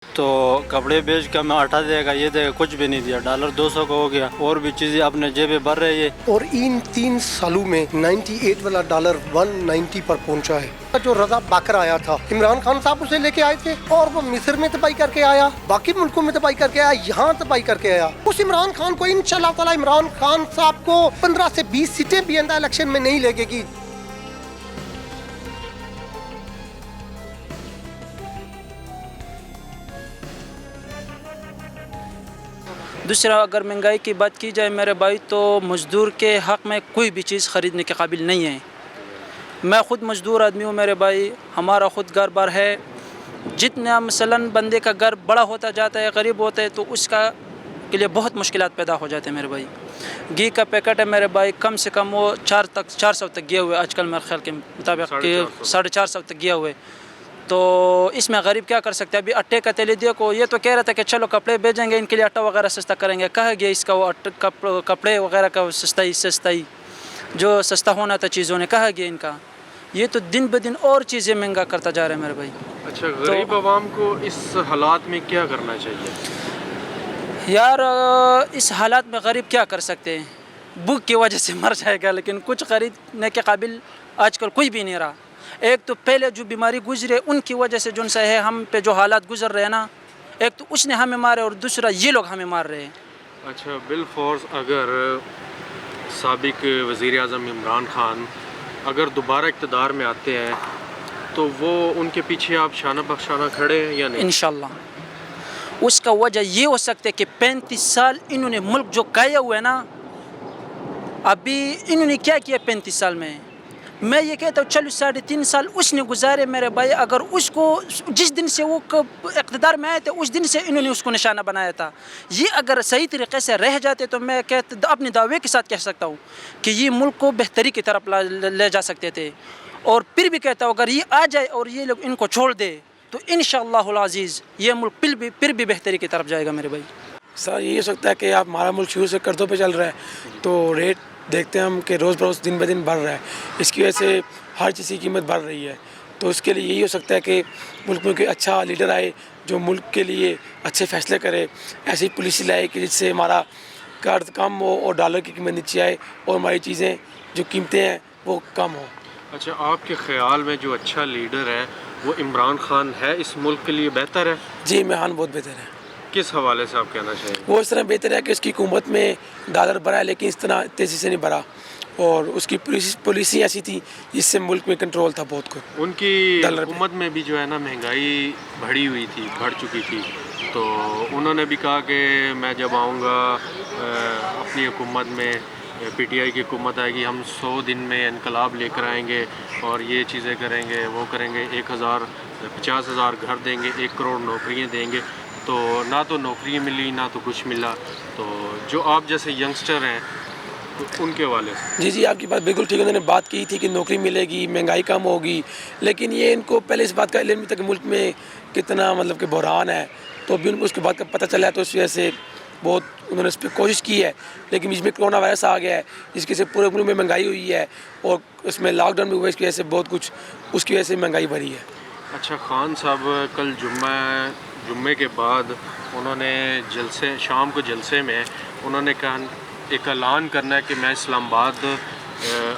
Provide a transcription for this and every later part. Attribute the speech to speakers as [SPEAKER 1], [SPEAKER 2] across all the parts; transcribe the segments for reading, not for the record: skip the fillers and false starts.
[SPEAKER 1] تو کپڑے بیچ کے ہمیں آٹا دے گا، یہ دے گا، کچھ بھی نہیں دیا، $200 کا ہو گیا، اور بھی چیزیں اپنے جیبیں بھر رہی ہے۔
[SPEAKER 2] اور ان 3 سالوں میں 98 والا ڈالر 190 پر پہنچا ہے۔ جو رضا باکر آیا تھا، عمران خان صاحب اسے لے کے آئے تھے، اور وہ مصر میں تباہی کر کے آیا، باقی ملکوں میں تباہی کر کے آیا، یہاں تباہی کر کے آیا۔ اس عمران خان کو انشاءاللہ تعالی عمران خان صاحب کو 15 سے 20 سیٹیں بھی آئندہ الیکشن میں نہیں لگے گی۔
[SPEAKER 3] دوسرا، اگر مہنگائی کی بات کی جائے میرے بھائی، تو مزدور کے حق میں کوئی بھی چیز خریدنے کے قابل نہیں ہے۔ میں خود مزدور آدمی ہوں میرے بھائی، ہمارا خود گھر بار ہے۔ جتنا مثلاً بندے کا گھر بڑا ہوتا جاتا ہے، غریب ہوتا ہے، تو اس کا کے لیے بہت مشکلات پیدا ہو جاتے ہیں میرے بھائی۔ گھی کا پیکٹ ہے میرے بھائی، کم سے کم وہ 400 تک گیا ہوا ہے آج کل میرے خیال کے مطابق، کہ 450 تک گیا ہوا ہے۔ تو اس میں غریب کیا کر سکتے ہیں؟ ابھی اٹے کا تیل دیکھو، یہ تو کہہ رہا تھا کہ چلو کپڑے بھیجیں گے، ان کے لیے آٹا وغیرہ سستا کریں گے، کہا گیا اس کا وہ کپڑے وغیرہ کا سستائی جو سستا ہونا تھا چیزوں نے، کہا گیا ان کا، یہ تو دن بدن اور چیزیں مہنگا کرتا جا رہا ہے میرے بھائی۔
[SPEAKER 4] اچھا، غریب عوام کو اس حالات میں کیا کرنا چاہیے؟
[SPEAKER 3] یار اس حالات میں غریب کیا کر سکتے ہیں؟ بھوک کی وجہ سے مر جائے گا، لیکن کچھ خریدنے کے قابل آج کل کوئی بھی نہیں رہا۔ ایک تو پہلے جو بیماری گزرے ان کی وجہ سے جن سے ہے ہم پہ جو حالات گزر رہے ہیں نا، ایک تو اس نے ہمیں مارے، اور دوسرا یہ لوگ ہمیں مار رہے ہیں۔
[SPEAKER 4] اچھا، بالفورس اگر سابق وزیر اعظم عمران خان اگر دوبارہ اقتدار میں آتے ہیں تو وہ ان کے پیچھے آپ شانہ بخشانہ کھڑے ہیں یا نہیں؟
[SPEAKER 3] انشاءاللہ اس کا وجہ یہ ہو سکتا ہے کہ 35 سال انہوں نے ملک جو کایا ہوا ہے نا، ابھی انہوں نے کیا کیا 35 سال میں؟ میں یہ کہتا ہوں چلو 3.5 سال اس نے گزارے میرے بھائی، اگر اس کو جس دن سے وہ اقتدار میں آئے تھے اس دن سے انہوں نے اس کو نشانہ بنایا تھا، یہ اگر صحیح طریقے سے رہ جاتے تو میں اپنے دعوے کے ساتھ کہہ سکتا ہوں کہ یہ ملک کو بہتری کی طرف لے جا سکتے تھے۔ اور پھر بھی کہتا ہوں اگر یہ آ جائے اور یہ لوگ ان کو چھوڑ دے تو انشاءاللہ العزیز یہ ملک پھر بھی بہتری کی طرف جائے گا میرے بھائی۔
[SPEAKER 5] سر یہ ہو سکتا ہے کہ آپ ہمارا ملک شروع سے قرضوں پہ چل رہا ہے، تو ریٹ دیکھتے ہیں ہم کہ روز بروز دن بہ دن بڑھ رہا ہے، اس کی وجہ سے ہر چیز کی قیمت بڑھ رہی ہے۔ تو اس کے لیے یہی ہو سکتا ہے کہ ملک میں کوئی اچھا لیڈر آئے جو ملک کے لیے اچھے فیصلے کرے، ایسی پالیسی لائے کہ جس سے ہمارا قرض کم ہو اور ڈالر کی قیمت نیچے آئے اور ہماری چیزیں جو قیمتیں ہیں وہ کم ہوں۔
[SPEAKER 4] اچھا، آپ کے خیال میں جو اچھا لیڈر ہے وہ عمران خان ہے، اس ملک کے لیے بہتر ہے؟
[SPEAKER 5] جی، عمران بہت بہتر ہے۔
[SPEAKER 4] کس حوالے سے آپ کہنا چاہیں گے؟
[SPEAKER 5] وہ اس طرح بہتر ہے کہ اس کی حکومت میں ڈالر بڑھا ہے لیکن اس طرح تیزی سے نہیں بڑھا، اور اس کی پالیسی ایسی تھی جس سے ملک میں کنٹرول تھا بہت کچھ۔
[SPEAKER 4] ان کی حکومت میں بھی جو ہے نا مہنگائی بڑھ چکی تھی، تو انہوں نے بھی کہا کہ میں جب آؤں گا اپنی حکومت میں، پی ٹی آئی کی حکومت آئے گی، ہم 100 دن میں انقلاب لے کر آئیں گے اور یہ چیزیں کریں گے، وہ کریں گے، 50,000 گھر دیں گے، 1 کروڑ نوکریاں دیں گے۔ تو نہ تو نوکریاں ملی نہ تو کچھ ملا۔ تو جو آپ جیسے ینگسٹر ہیں ان کے حوالے سے۔
[SPEAKER 5] جی، آپ کی بات بالکل ٹھیک ہے، انہوں نے بات کی تھی کہ نوکری ملے گی، مہنگائی کم ہوگی، لیکن یہ ان کو پہلے اس بات کا علم نہیں تھا کہ ملک میں کتنا کہ بحران ہے، تو ابھی ان کو اس کے بعد کا پتہ چلا ہے، تو اس وجہ سے بہت انہوں نے اس پہ کوشش کی ہے، لیکن بیچ میں کرونا وائرس آ گیا ہے جس کی وجہ سے پورے ملک میں مہنگائی ہوئی ہے، اور اس میں لاک ڈاؤن بھی ہوا ہے، اس کی وجہ سے بہت کچھ اس کی وجہ سے مہنگائی بڑھی ہے۔
[SPEAKER 4] اچھا، خان صاحب کل جمعے کے بعد انہوں نے شام کو جلسے میں انہوں نے کہا ایک اعلان کرنا ہے کہ میں اسلام آباد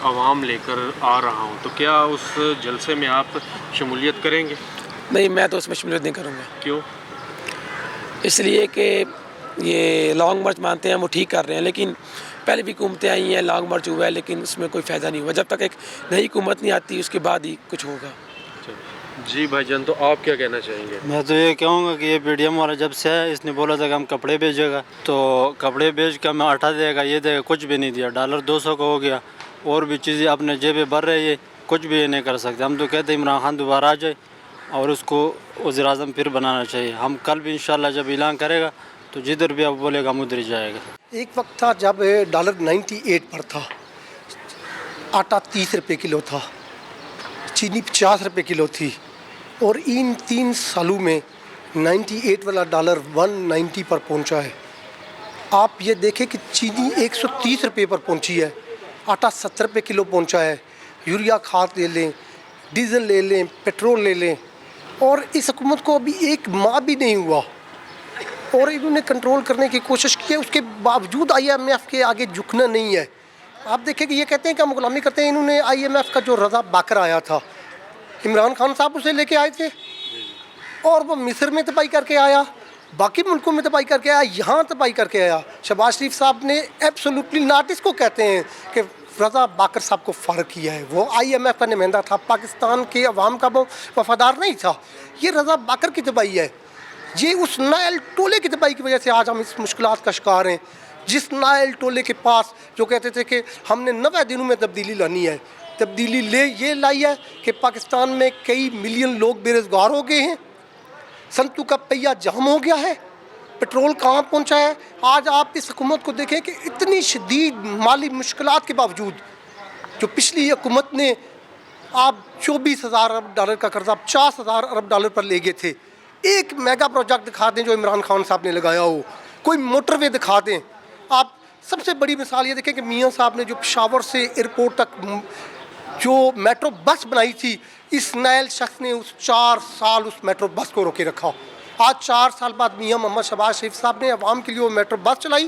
[SPEAKER 4] عوام لے کر آ رہا ہوں، تو کیا اس جلسے میں آپ شمولیت کریں گے؟
[SPEAKER 5] نہیں، میں تو اس میں شمولیت نہیں کروں گا۔
[SPEAKER 4] کیوں؟
[SPEAKER 5] اس لیے کہ یہ لانگ مارچ مانتے ہیں، وہ ٹھیک کر رہے ہیں، لیکن پہلے بھی حکومتیں آئی ہیں، لانگ مارچ ہوا ہے لیکن اس میں کوئی فائدہ نہیں ہوا۔ جب تک ایک نئی حکومت نہیں آتی اس کے بعد ہی کچھ ہوگا۔
[SPEAKER 4] جی بھائی جان، تو آپ کیا کہنا چاہیں گے؟
[SPEAKER 1] میں تو یہ کہوں گا کہ یہ پی ڈی ایم والا جب سے ہے، اس نے بولا تھا کہ ہم کپڑے بھیجے گا، تو کپڑے بیچ کے ہمیں آٹا دے گا، یہ دے گا، کچھ بھی نہیں دیا، $200 کا ہو گیا، اور بھی چیزیں اپنے جیبیں بھر رہی ہے، کچھ بھی نہیں کر سکتے۔ ہم تو کہتے ہیں عمران خان دوبارہ آ جائے اور اس کو وزیر اعظم پھر بنانا چاہیے۔ ہم کل بھی انشاءاللہ جب اعلان کرے گا تو جدھر بھی آپ بولے گا ہم ادھر ہی جائے گا۔
[SPEAKER 2] ایک وقت تھا جب $98 پر تھا، آٹا 30 روپے کلو تھا، چینی 50 روپے کلو تھی، اور ان 3 سالوں میں 98 والا ڈالر 190 پر پہنچا ہے۔ آپ یہ دیکھیں کہ چینی 130 روپے پر پہنچی ہے، آٹا 70 روپے کلو پہنچا ہے، یوریا کھاد لے لیں، ڈیزل لے لیں، پیٹرول لے لیں، اور اس حکومت کو ابھی ایک ماہ بھی نہیں ہوا اور انہوں نے کنٹرول کرنے کی کوشش کی ہے. اس کے باوجود IMF کے آگے جھکنا نہیں ہے. آپ دیکھیں کہ یہ کہتے ہیں کہ ہم غلامی کرتے ہیں. انہوں نے IMF کا جو رضا باقر آیا تھا, عمران خان صاحب اسے لے کے آئے تھے اور وہ مصر میں تباہی کر کے آیا, باقی ملکوں میں تباہی کر کے آیا, یہاں تباہی کر کے آیا. شہباز شریف صاحب نے ایبسولوٹلی ناٹ اس کو کہتے ہیں کہ رضا باقر صاحب کو فارغ کیا ہے. وہ IMF کا نمائندہ تھا, پاکستان کے عوام کا وہ وفادار نہیں تھا. یہ رضا باقر کی تباہی ہے. یہ اس نائل ٹولے کی تباہی کی وجہ سے آج ہم اس مشکلات کا شکار ہیں. جس نائل ٹولے کے پاس جو کہتے تھے کہ ہم نے 90 دنوں میں تبدیلی لانی ہے, تبدیلی یہ لائی ہے کہ پاکستان میں کئی ملین لوگ بے روزگار ہو گئے ہیں, صنعتوں کا پہیہ جام ہو گیا ہے, پٹرول کہاں پہنچا ہے. آج آپ اس حکومت کو دیکھیں کہ اتنی شدید مالی مشکلات کے باوجود جو پچھلی حکومت نے آپ 24,000 ارب ڈالر کا قرضہ 50,000 ارب ڈالر پر لے گئے تھے. ایک میگا پروجیکٹ دکھا دیں جو عمران خان صاحب نے لگایا ہو, کوئی موٹر وے دکھا دیں. آپ سب سے بڑی مثال یہ دیکھیں کہ میاں صاحب نے جو پشاور سے ایئرپورٹ تک جو میٹرو بس بنائی تھی, اس نائل شخص نے اس 4 سال اس میٹرو بس کو روکے رکھا. آج 4 سال بعد میاں محمد شہباز شریف صاحب نے عوام کے لیے وہ میٹرو بس چلائی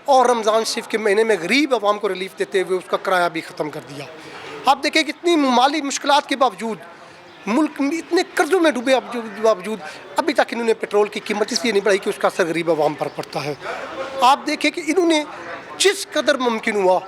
[SPEAKER 2] اور رمضان شریف کے مہینے میں غریب عوام کو ریلیف دیتے ہوئے اس کا کرایہ بھی ختم کر دیا. آپ دیکھیں کہ اتنی مالی مشکلات کے باوجود, ملک میں اتنے قرضوں میں ڈوبے باوجود ابھی تک انہوں نے پٹرول کی قیمت اس لیے نہیں بڑھائی کہ اس کا اثر غریب عوام پر پڑتا ہے. آپ دیکھیں کہ انہوں نے جس قدر ممکن ہوا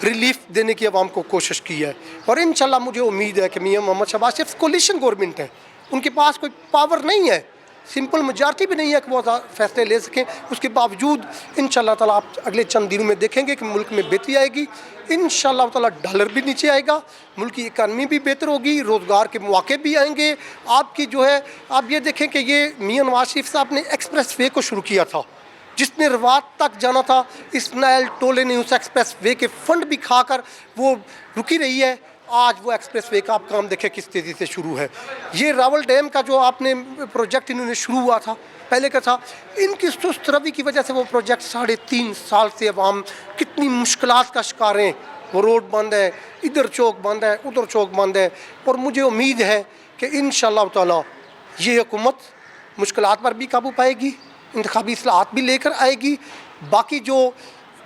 [SPEAKER 2] ریلیف دینے کی عوام کو کوشش کی ہے. اور انشاءاللہ مجھے امید ہے کہ میاں محمد شہباز شریف کولیشن گورنمنٹ ہے, ان کے پاس کوئی پاور نہیں ہے, سمپل میجارٹی بھی نہیں ہے کہ وہ فیصلے لے سکیں. اس کے باوجود انشاءاللہ تعالیٰ آپ اگلے چند دنوں میں دیکھیں گے کہ ملک میں بہتری آئے گی. انشاءاللہ تعالیٰ ڈالر بھی نیچے آئے گا, ملک کی اکانومی بھی بہتر ہوگی, روزگار کے مواقع بھی آئیں گے. آپ کی جو ہے آپ یہ دیکھیں کہ یہ میاں نواز شریف صاحب نے ایکسپریس وے کو شروع کیا تھا, جس نے روات تک جانا تھا. اس نائل ٹولے نے اس ایکسپریس وے کے فنڈ بھی کھا کر وہ رکی رہی ہے. آج وہ ایکسپریس وے کا آپ کام دیکھیں کس تیزی سے شروع ہے. یہ راول ڈیم کا جو آپ نے پروجیکٹ انہوں نے شروع ہوا تھا پہلے کا تھا, ان کی سست روی کی وجہ سے وہ پروجیکٹ 3.5 سال سے عوام کتنی مشکلات کا شکار ہیں. وہ روڈ بند ہے, ادھر چوک بند ہے, ادھر چوک بند ہے. اور مجھے امید ہے کہ انشاءاللہ تعالیٰ یہ حکومت مشکلات پر بھی قابو پائے گی, انتخابی اصلاحات بھی لے کر آئے گی. باقی جو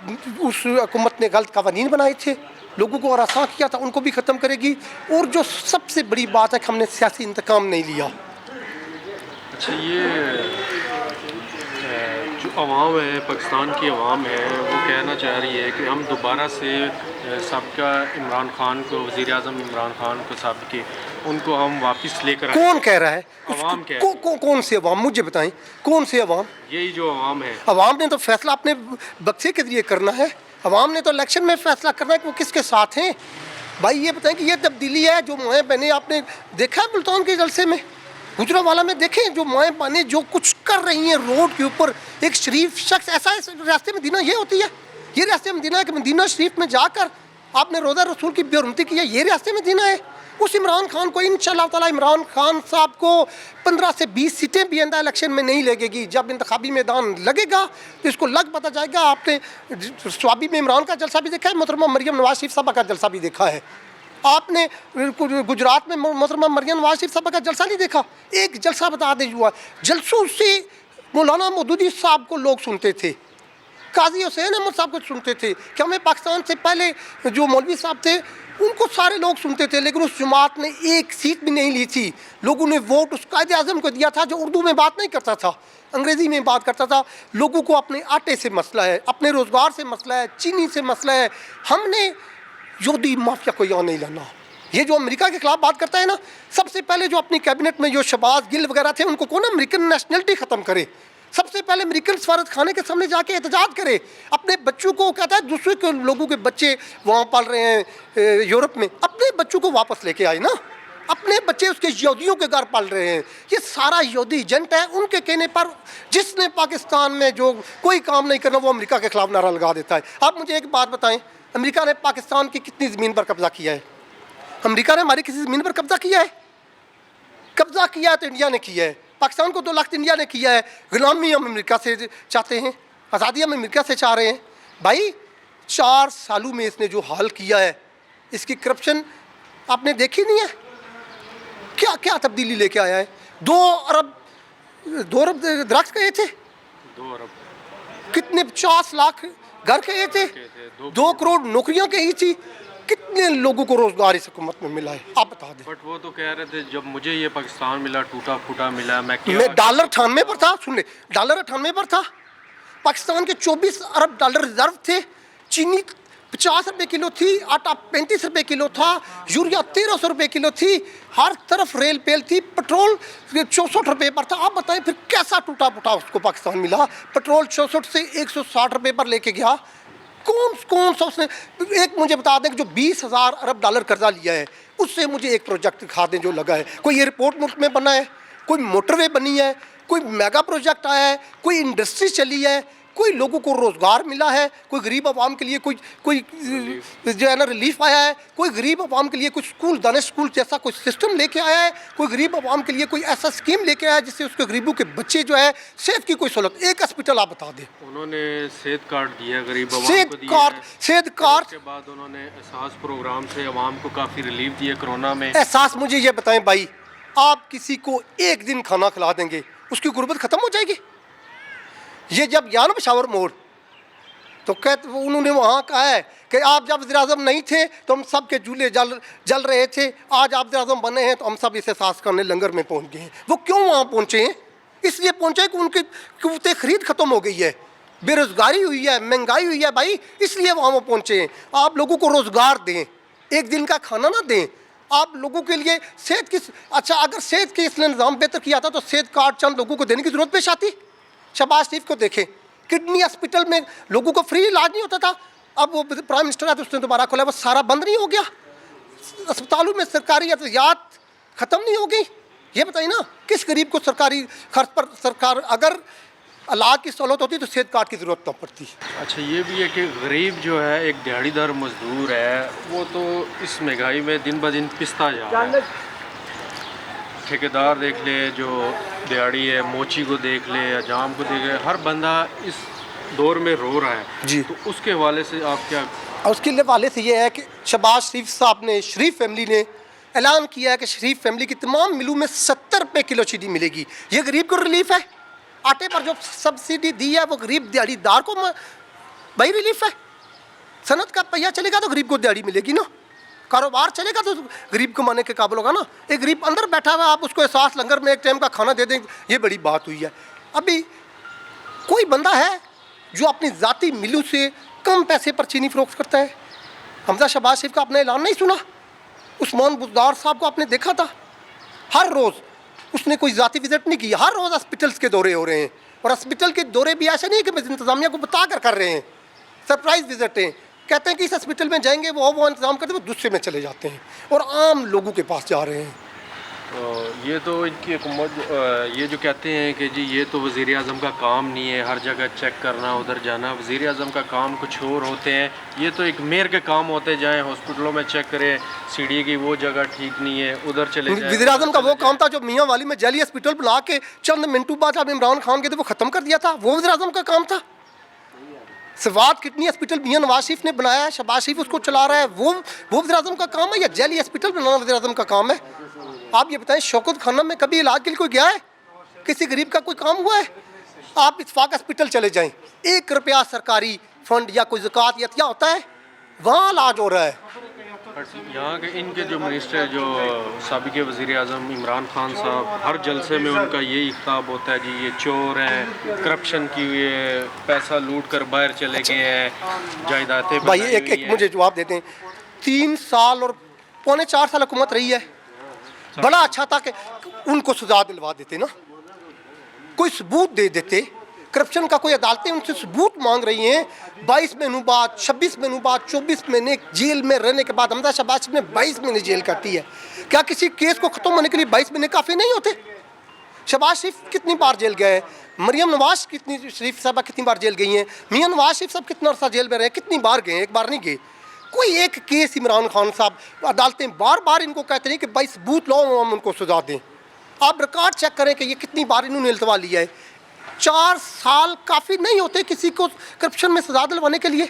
[SPEAKER 2] اس حکومت نے غلط قوانین بنائے تھے, لوگوں کو ہراساں کیا تھا, ان کو بھی ختم کرے گی. اور جو سب سے بڑی بات ہے کہ ہم نے سیاسی انتقام نہیں لیا.
[SPEAKER 4] اچھا, یہ جو عوام ہے, پاکستان کی عوام ہے, وہ کہنا چاہ رہی ہے کہ ہم دوبارہ سے سابقہ عمران خان کو, وزیر اعظم عمران خان کو سابقہ, ان کو ہم واپس لے کر آئیں.
[SPEAKER 2] کون کہہ رہا ہے؟
[SPEAKER 4] عوام کہہ رہا ہے.
[SPEAKER 2] کون سے عوام, مجھے بتائیں کون سے عوام؟
[SPEAKER 4] یہی جو عوام ہے.
[SPEAKER 2] عوام نے تو فیصلہ اپنے بکسے کے ذریعے کرنا ہے. عوام نے تو الیکشن میں فیصلہ کرنا ہے کہ وہ کس کے ساتھ ہیں. بھائی یہ بتائیں کہ یہ تبدیلی ہے جو مائیں بہنیں آپ نے دیکھا ہے ملتان کے جلسے میں, گجرانوالہ میں دیکھیں جو مائیں بہنیں جو کچھ کر رہی ہیں روڈ کے اوپر. ایک شریف شخص ایسا ہے, ریاست مدینہ یہ ہوتی ہے, یہ ریاست مدینہ ہے کہ مدینہ شریف میں جا کر آپ نے روزہ رسول کی بے حرمتی کی ہے, یہ ریاست مدینہ ہے. اس عمران خان کو انشاءاللہ تعالیٰ عمران خان صاحب کو 15 سے 20 سیٹیں بھی آئندہ الیکشن میں نہیں لگے گی. جب انتخابی میدان لگے گا تو اس کو لگ پتہ جائے گا. آپ نے سوابی میں عمران کا جلسہ بھی دیکھا ہے, محترمہ مریم نواز شریف صاحبہ کا جلسہ بھی دیکھا ہے. آپ نے گجرات میں محترمہ مریم نواز شریف صاحبہ کا جلسہ نہیں دیکھا. ایک جلسہ بتا دے ہوا, جلسوں سے مولانا مودودی صاحب کو لوگ سنتے تھے, قاضی حسین احمد صاحب کو سنتے تھے, کہ ہمیں پاکستان سے پہلے جو مولوی صاحب تھے ان کو سارے لوگ سنتے تھے, لیکن اس جماعت نے ایک سیٹ بھی نہیں لی تھی. لوگوں نے ووٹ اس قائد اعظم کو دیا تھا جو اردو میں بات نہیں کرتا تھا, انگریزی میں بات کرتا تھا. لوگوں کو اپنے آٹے سے مسئلہ ہے, اپنے روزگار سے مسئلہ ہے, چینی سے مسئلہ ہے. ہم نے یہودی مافیا کو یہاں نہیں لانا. یہ جو امریکہ کے خلاف بات کرتا ہے نا, سب سے پہلے جو اپنی کیبنٹ میں جو شہباز گل وغیرہ تھے ان کو کون امریکن نیشنلٹی ختم کرے. سب سے پہلے امریکن سفارت خانے کے سامنے جا کے احتجاج کرے. اپنے بچوں کو کہتا ہے دوسرے کے لوگوں کے بچے وہاں پال رہے ہیں یورپ میں, اپنے بچوں کو واپس لے کے آئے نا. اپنے بچے اس کے یہودیوں کے گھر پال رہے ہیں. یہ سارا یہودی ایجنٹ ہے. ان کے کہنے پر جس نے پاکستان میں جو کوئی کام نہیں کرنا وہ امریکہ کے خلاف نعرہ لگا دیتا ہے. آپ مجھے ایک بات بتائیں, امریکہ نے پاکستان کی کتنی زمین پر قبضہ کیا ہے؟ امریکہ نے ہماری کسی زمین پر قبضہ کیا ہے؟ قبضہ کیا ہے تو انڈیا نے کیا ہے. پاکستان کو 2 لاکھ انڈیا نے کیا ہے. غلامی ہم امریکہ سے چاہتے ہیں, آزادی ہم امریکہ سے چاہ رہے ہیں. بھائی 4 سالوں میں اس نے جو حال کیا ہے, اس کی کرپشن آپ نے دیکھی نہیں ہے. کیا کیا تبدیلی لے کے آیا ہے. 2 ارب درخت کہے تھے,
[SPEAKER 4] 2 ارب
[SPEAKER 2] کتنے 50 لاکھ گھر کہے تھے, 2 کروڑ نوکریاں کہی تھی. کتنے لوگوں کو روزگار اس حکومت میں ملا ہے آپ بتا دیں.
[SPEAKER 4] بٹ وہ تو کہہ رہے تھے جب مجھے یہ پاکستان ملا ٹوٹا پھوٹا ملا, میں
[SPEAKER 2] ڈالر 98 پر تھا. سن لے, ڈالر 98 پر تھا. پاکستان کے 24 ارب ڈالر ریزرو تھے. چینی 50 روپے کلو تھی, آٹا 35 روپے کلو تھا, یوریا 1300 روپے کلو تھی, ہر طرف ریل پیل تھی, پٹرول 64 روپے پر تھا. آپ بتائیں پھر کیسا ٹوٹا پھوٹا اس کو پاکستان ملا. پٹرول 64 سے 160 روپے پر لے کے گیا. کون سا اس نے, ایک مجھے بتا دیں کہ جو 20,000 ارب ڈالر قرضہ لیا ہے اس سے مجھے ایک پروجیکٹ دکھا دیں جو لگا ہے. کوئی ایئرپورٹ ملک میں بنا ہے, کوئی موٹر وے بنی ہے, کوئی میگا پروجیکٹ آیا ہے, کوئی انڈسٹری چلی ہے, کوئی لوگوں کو روزگار ملا ہے, کوئی غریب عوام کے لیے کوئی جو ہے نا ریلیف آیا ہے, کوئی غریب عوام کے لیے کوئی اسکول دانش اسکول جیسا کوئی سسٹم لے کے آیا ہے, کوئی غریب عوام کے لیے کوئی ایسا اسکیم لے کے آیا ہے جس سے اس کے غریبوں کے بچے جو ہے صحت کی کوئی سہولت. ایک ہاسپٹل آپ بتا دیں.
[SPEAKER 4] انہوں نے صحت کارڈ دیا غریب عوام کو,
[SPEAKER 2] صحت کارڈ
[SPEAKER 4] کے بعد انہوں نے احساس پروگرام سے عوام کو کافی ریلیف دیا کرونا میں.
[SPEAKER 2] احساس مجھے یہ بتائیں بھائی, آپ کسی کو ایک دن کھانا کھلا دیں گے اس کی غربت ختم ہو جائے گی. یہ جب یا نا پشاور موڑ تو انہوں نے وہاں کہا ہے کہ آپ جب وزیر اعظم نہیں تھے تو ہم سب کے چولہے جل رہے تھے, آج آپ وزیر اعظم بنے ہیں تو ہم سب اس احساس کرنے لنگر میں پہنچ گئے ہیں. وہ کیوں وہاں پہنچے ہیں؟ اس لیے پہنچے کہ ان کی قوت خرید ختم ہو گئی ہے, بے روزگاری ہوئی ہے, مہنگائی ہوئی ہے بھائی, اس لیے وہاں وہ پہنچے ہیں. آپ لوگوں کو روزگار دیں, ایک دن کا کھانا نہ دیں. آپ لوگوں کے لیے صحت کی, اچھا اگر صحت کے اس نے نظام بہتر کیا تھا تو صحت کارڈ چند لوگوں کو دینے کی ضرورت پیش آتی. شہباز شریف کو دیکھیں, کڈنی ہاسپٹل میں لوگوں کو فری علاج نہیں ہوتا تھا. اب وہ پرائم منسٹر ہے تو اس نے دوبارہ کھولا, وہ سارا بند نہیں ہو گیا. اسپتالوں میں سرکاری ادویات ختم نہیں ہو گئی. یہ بتائیے نا کس غریب کو سرکاری خرچ پر سرکار اگر علاج کی سہولت ہوتی تو صحت کارڈ کی ضرورت نہ پڑتی.
[SPEAKER 4] اچھا یہ بھی ہے کہ غریب جو ہے ایک دیہڑی دار مزدور ہے, وہ تو اس مہنگائی میں دن بہ دن پستا جا رہا ہے. ٹھیکیدار دیکھ لے جو دیہڑی ہے, موچی کو دیکھ لے, حجام کو دیکھ لے, ہر بندہ اس دور میں رو رہا ہے.
[SPEAKER 2] جی,
[SPEAKER 4] تو اس کے حوالے سے آپ کیا؟
[SPEAKER 2] اس کے حوالے سے یہ ہے کہ شہباز شریف صاحب نے, شریف فیملی نے اعلان کیا ہے کہ شریف فیملی کی تمام ملوں میں 70 روپے کلو چینی ملے گی. یہ غریب کو ریلیف ہے. آٹے پر جو سبسڈی دی ہے وہ غریب دیہڑی دار کو بھائی ریلیف ہے. صنعت کا پہیہ چلے گا تو غریب کو دیہڑی ملے گی نا, کاروبار چلے گا تو غریب کمانے کے قابل ہوگا نا. ایک غریب اندر بیٹھا ہوا, آپ اس کو احساس لنگر میں ایک ٹائم کا کھانا دے دیں, یہ بڑی بات ہوئی ہے. ابھی کوئی بندہ ہے جو اپنی ذاتی ملوں سے کم پیسے پر چینی فروخت کرتا ہے؟ حمزہ شہباز شریف کا اپنا اعلان نہیں سنا؟ عثمان بزدار صاحب کو آپ نے دیکھا تھا, ہر روز اس نے کوئی ذاتی وزٹ نہیں کی. ہر روز ہاسپٹلس کے دورے ہو رہے ہیں, اور ہاسپٹل کے دورے بھی ایسے نہیں کہ انتظامیہ کو بتا کر رہے ہیں, سرپرائز وزٹ ہیں. کہتے ہیں کہ اس ہاسپٹل میں جائیں گے, وہ انتظام کرتے ہیں, وہ دوسرے میں چلے جاتے ہیں اور عام لوگوں کے پاس جا رہے ہیں.
[SPEAKER 4] یہ تو ان کی حکومت, یہ جو کہتے ہیں کہ جی یہ تو وزیر اعظم کا کام نہیں ہے ہر جگہ چیک کرنا, ادھر جانا. وزیر اعظم کا کام کچھ اور ہوتے ہیں, یہ تو ایک میئر کے کام ہوتے جائیں, ہاسپٹلوں میں چیک کریں, سی ڈی کی وہ جگہ ٹھیک نہیں ہے ادھر چلے جائیں.
[SPEAKER 2] وزیر اعظم کا وہ کام تھا جو میاں والی میں جعلی ہاسپٹل بنا کے چند منٹوں بعد اب عمران خان کے تھے وہ ختم کر دیا تھا. وہ وزیر اعظم کا کام تھا. سوات کڈنی ہاسپٹل میاں نواز شریف نے بنایا ہے, شہباز شریف اس کو چلا رہا ہے, وہ وزیر اعظم کا کام ہے, یا جعلی ہاسپٹل بنانا وزیر اعظم کا کام ہے؟ آپ یہ بتائیں شوکت خانہ میں کبھی علاج کے لیے کوئی گیا ہے؟ کسی غریب کا کوئی کام ہوا ہے؟ آپ اتفاق ہاسپٹل چلے جائیں, 1 روپیہ سرکاری فنڈ یا کوئی زکوٰۃ یا عطیہ ہوتا ہے, وہاں علاج ہو رہا ہے.
[SPEAKER 4] یہاں کے ان کے جو منسٹر جو سابق وزیر اعظم عمران خان صاحب, ہر جلسے میں ان کا یہی خطاب ہوتا ہے جی یہ چور ہیں, کرپشن کی ہوئی ہے, پیسہ لوٹ کر باہر چلے گئے ہیں, جائیدادیں
[SPEAKER 2] بھائی ایک مجھے جواب دیتے ہیں. 3 سال اور پونے 4 سال حکومت رہی ہے, بڑا اچھا تھا کہ ان کو سزا دلوا دیتے نا, کوئی ثبوت دے دیتے. کرپشن کا کوئی عدالتیں ان سے ثبوت مانگ رہی ہیں. 22 مہینوں بعد, 26 مہینوں بعد, 24 مہینے جیل میں رہنے کے بعد حمزہ شہباز شریف نے 22 مہینے جیل کاٹی ہے. کیا کسی کیس کو ختم ہونے کے لیے 22 مہینے کافی نہیں ہوتے؟ شہباز شریف کتنی بار جیل گئے ہیں, مریم نواز شریف صاحبہ کتنی بار جیل گئی ہیں, میاں نواز شریف صاحب کتنا عرصہ جیل میں رہے, کتنی بار گئے ہیں؟ ایک بار نہیں گئے. کوئی ایک کیس عمران خان صاحب, عدالتیں بار بار ان کو کہتے ہیں کہ بھائی ثبوت لاؤ, ہم ان کو سزا دیں. آپ ریکارڈ چیک کریں کہ یہ کتنی بار انہوں نے التوا لیا ہے. 4 سال کافی نہیں ہوتے کسی کو کرپشن میں سزا دلوانے کے لیے.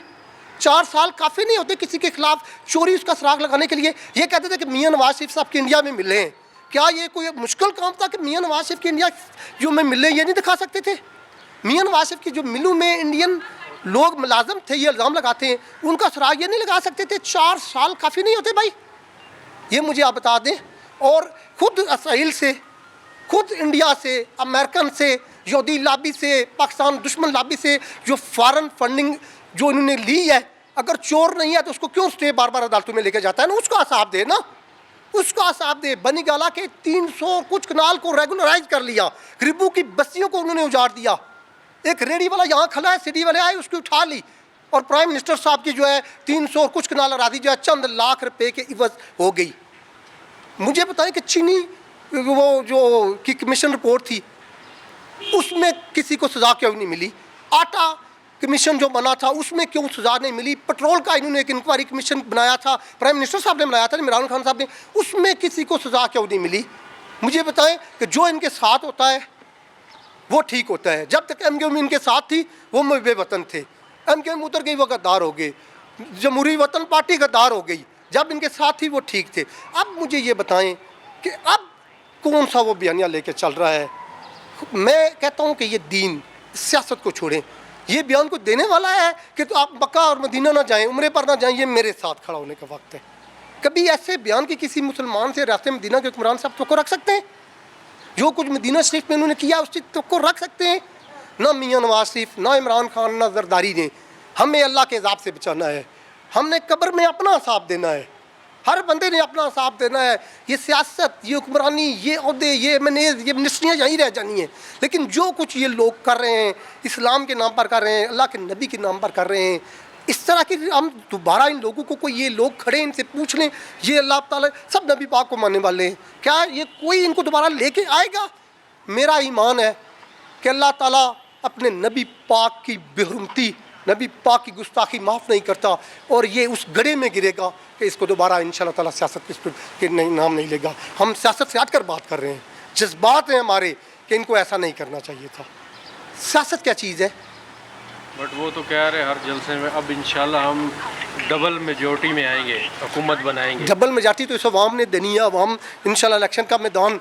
[SPEAKER 2] 4 سال کافی نہیں ہوتے کسی کے خلاف چوری اس کا سراغ لگانے کے لیے. یہ کہتے تھے کہ میاں نواز شریف صاحب کے انڈیا میں ملے ہیں, کیا یہ کوئی مشکل کام تھا کہ میاں نواز شریف کی انڈیا جو میں ملیں یہ نہیں دکھا سکتے تھے؟ میاں نواز شریف کی جو ملوں میں انڈین لوگ ملازم تھے یہ الزام لگاتے ہیں، ان کا سراغ یہ نہیں لگا سکتے تھے؟ 4 سال کافی نہیں ہوتے بھائی؟ یہ مجھے آپ بتا دیں. اور خود اسرائیل سے، خود انڈیا سے، امریکن سے، یہودی لابی سے، پاکستان دشمن لابی سے جو فارن فنڈنگ جو انہوں نے لی ہے، اگر چور نہیں ہے تو اس کو کیوں اسٹے بار بار عدالتوں میں لے کے جاتا ہے نا؟ اس کو حساب دے نا، اس کو حساب دے. بنی گالا کے 300 کچھ کنال کو ریگولرائز کر لیا، غریبوں کی بستیوں کو انہوں نے اجاڑ دیا. ایک ریڈی والا یہاں کھڑا ہے، سٹی والے آئے اس کی اٹھا لی، اور پرائم منسٹر صاحب کی جو ہے 300 کچھ کنال اراضی جو ہے چند لاکھ روپے کے عوض ہو گئی. مجھے بتائیں کہ چینی وہ جو کی کمیشن رپورٹ تھی اس میں کسی کو سزا کیوں نہیں ملی؟ آٹا کمیشن جو بنا تھا اس میں کیوں سزا نہیں ملی؟ پٹرول کا انہوں نے ایک انکوائری کمیشن بنایا تھا، پرائم منسٹر صاحب نے بنایا تھا، عمران خان صاحب نے، اس میں کسی کو سزا کیوں نہیں ملی؟ مجھے بتائیں کہ جو ان کے ساتھ ہوتا ہے وہ ٹھیک ہوتا ہے. جب تک ایم کیو ایم ان کے ساتھ تھی وہ محب وطن تھے، ایم کیو ایم اتر گئی وہ غدار ہو گئے، جمہوری وطن پارٹی غدار ہو گئی. جب ان کے ساتھ تھی وہ ٹھیک تھے. اب مجھے یہ بتائیں کہ اب کون سا وہ بیانیہ لے کے چل رہا ہے؟ میں کہتا ہوں کہ یہ دین سیاست کو چھوڑیں. یہ بیان کو دینے والا ہے کہ تو آپ مکہ اور مدینہ نہ جائیں، عمرے پر نہ جائیں، یہ میرے ساتھ کھڑا ہونے کا وقت ہے. کبھی ایسے بیان کی کسی مسلمان سے ریاست مدینہ کے حکمران صاحب توقع رکھ سکتے ہیں؟ جو کچھ مدینہ شریف میں انہوں نے کیا اس کی توقع رکھ سکتے ہیں؟ نہ میاں نواز شریف، نہ عمران خان، نہ زرداری نے. ہمیں اللہ کے عذاب سے بچانا ہے، ہم نے قبر میں اپنا حساب دینا ہے، ہر بندے نے اپنا حساب دینا ہے. یہ سیاست، یہ حکمرانی، یہ عہدے، یہ منیز، یہ منسٹریاں یہیں رہ جانی ہیں. لیکن جو کچھ یہ لوگ کر رہے ہیں، اسلام کے نام پر کر رہے ہیں، اللہ کے نبی کے نام پر کر رہے ہیں، اس طرح کی ہم دوبارہ ان لوگوں کو کوئی یہ لوگ کھڑے ان سے پوچھ لیں، یہ اللہ تعالیٰ سب نبی پاک کو ماننے والے ہیں، کیا یہ کوئی ان کو دوبارہ لے کے آئے گا؟ میرا ایمان ہے کہ اللہ تعالیٰ اپنے نبی پاک کی بے حرمتی، نبی پاک کی گستاخی معاف نہیں کرتا، اور یہ اس گڑھے میں گرے گا کہ اس کو دوبارہ انشاءاللہ تعالیٰ سیاست کے نام نہیں لے گا. ہم سیاست سے ہٹ کر بات کر رہے ہیں، جذبات ہیں ہمارے کہ ان کو ایسا نہیں کرنا چاہیے تھا. سیاست کیا چیز ہے؟
[SPEAKER 4] بٹ وہ تو کہہ رہے ہر جلسے میں اب انشاءاللہ ہم ڈبل میجورٹی میں آئیں گے، حکومت بنائیں گے.
[SPEAKER 2] ڈبل میجارٹی تو اس عوام نے دینی ہے. عوام انشاءاللہ الیکشن کا میدان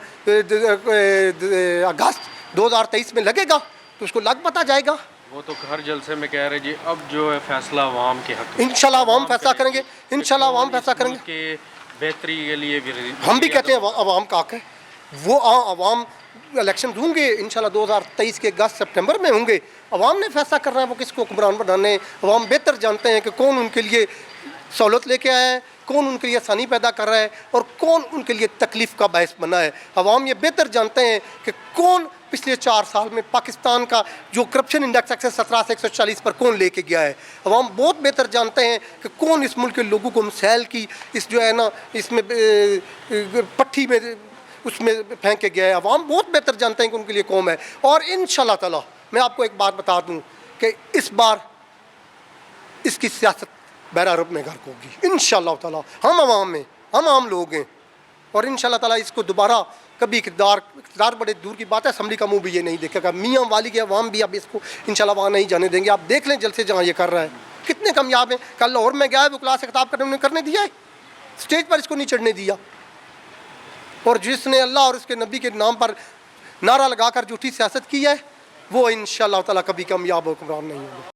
[SPEAKER 2] اگست 2023 میں لگے گا تو اس کو لگ پتہ جائے گا.
[SPEAKER 4] وہ تو ہر جلسے میں کہہ رہے جی اب جو ہے فیصلہ عوام کے حق میں،
[SPEAKER 2] انشاءاللہ عوام فیصلہ کریں گے، انشاءاللہ عوام فیصلہ کریں گے.
[SPEAKER 4] کہ بہتری کے لیے بھی
[SPEAKER 2] ہم بھی کہتے ہیں عوام کا حق ہے. وہ عوام الیکشن ہوں گے انشاءاللہ 2023 کے اگست سپٹمبر میں ہوں گے. عوام نے فیصلہ کرنا ہے وہ کس کو حکمران بنانے ہیں. عوام بہتر جانتے ہیں کہ کون ان کے لیے سہولت لے کے آیا ہے، کون ان کے لیے آسانی پیدا کر رہا ہے، اور کون ان کے لیے تکلیف کا باعث بنا ہے. عوام یہ بہتر جانتے ہیں کہ کون پچھلے 4 سال میں پاکستان کا جو کرپشن انڈیکس ہے 17 سے 140 پر کون لے کے گیا ہے. عوام بہت بہتر جانتے ہیں کہ کون اس ملک کے لوگوں کو مسائل کی اس جو ہے نا اس میں پٹھی میں اس میں پھینک کے گیا ہے. عوام بہت بہتر جانتے ہیں کہ ان کے لیے قوم ہے. اور انشاءاللہ تعالیٰ میں آپ کو ایک بات بتا دوں کہ اس بار اس کی سیاست بحر عرب میں غرق ہوگی انشاءاللہ تعالیٰ. ہم عوام میں، ہم عام لوگ ہیں، اور انشاءاللہ تعالیٰ اس کو دوبارہ کبھی اقتدار بڑے دور کی بات ہے، اسمبلی کا منہ بھی یہ نہیں دیکھے گا. میاں والی کے عوام بھی اب اس کو انشاءاللہ وہاں نہیں جانے دیں گے. آپ دیکھ لیں جلسے جہاں یہ کر رہا ہے کتنے کامیاب ہیں. کل لاہور میں گیا ہے وہ کلاس سے خطاب کرنے دیا ہے، اسٹیج پر اس کو نہیں چڑھنے دیا. اور جس نے اللہ اور اس کے نبی کے نام پر نعرہ لگا کر جھوٹی سیاست کی ہے وہ انشاءاللہ تعالیٰ کبھی کامیاب حکمران نہیں ہوگا.